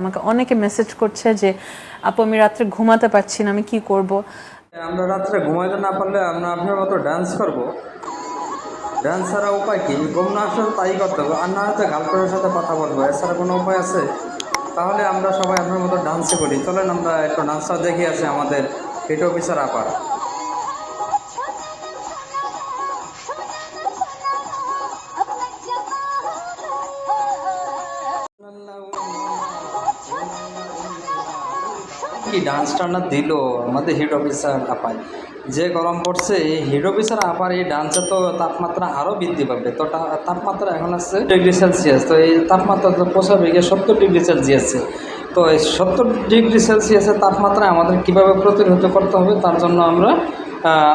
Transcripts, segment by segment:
আমাকে অনেকে মেসেজ করছে যে আপু আমি রাত্রে ঘুমাতে পারছি না, আমি কি করব। আমরা রাত্রে ঘুমাইতে না পারলে আমরা আপনার মতো ডান্স করব। ডান্স ছাড়া উপায় কি? ঘুম না আসলে তাই করতে হবে, আর না হয়তো গার্লফ্রেন্ডের সাথে কথা বলবো, এছাড়া কোনো উপায় আছে? তাহলে আমরা সবাই আপনার মতো ডান্সই করি। চলেন আমরা একটু ডান্সটা দেখে আসি আমাদের হেড অফিসার আপার। কি ডান্স টান্না দিল আমাদের হেড অফিসার আপায়। যে গরম পড়ছে এই হেড অফিসার আপার এই ডান্সে তো তাপমাত্রা আরও বৃদ্ধি পাবে। তো তাপমাত্রা এখন আছে ডিগ্রি সেলসিয়াস, তো এই তাপমাত্রা তো পৌঁছাবে গিয়ে 70 ডিগ্রি সেলসিয়াসে। তো এই 70 ডিগ্রি সেলসিয়াসের তাপমাত্রায় আমাদের কীভাবে প্রতিরোধ করতে হবে তার জন্য আমরা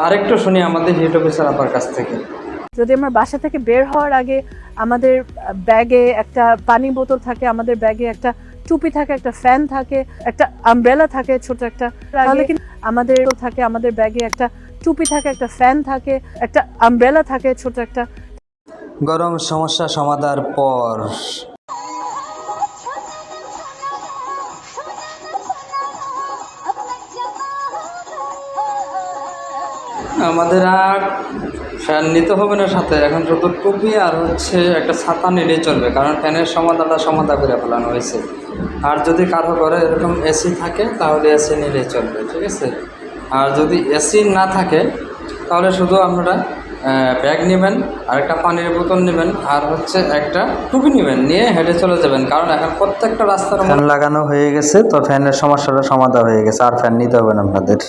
আরেকটু শুনি আমাদের হেড অফিসার আপার কাছ থেকে। যদি আমার বাসা থেকে বের হওয়ার আগে আমাদের ব্যাগে একটা পানি বোতল থাকে, আমাদের ব্যাগে একটা টুপি থাকে, একটা ফ্যান থাকে, একটা আমব্রেলা থাকে ছোট একটা, তাহলে কিন্তু আমাদের ব্যাগে একটা টুপি থাকে, একটা ফ্যান থাকে, একটা আমব্রেলা থাকে ছোট একটা। গরম সমস্যা সমাধার পর আমাদের আর ফ্যান নিতে হবে না সাথে, এখন শুধু টুপি আর হচ্ছে একটা ছাতা নিলেই চলবে, কারণ ফ্যানের সমাধা করে ফেলানো হয়েছে। আর যদি কারো ঘরে এরকম এসি থাকে তাহলে এসি নিলেই চলবে, ঠিক আছে। আর যদি এসি না থাকে তাহলে শুধু আপনারা ব্যাগ নেবেন, আর একটা পানির বোতল নেবেন, আর হচ্ছে একটা টুপি নেবেন, নিয়ে হেঁটে চলে যাবেন। কারণ এখন প্রত্যেকটা রাস্তার ফ্যান লাগানো হয়ে গেছে, তো ফ্যানের সমস্যাটা সমাধা হয়ে গেছে, আর ফ্যান নিতে হবে না আপনাদের।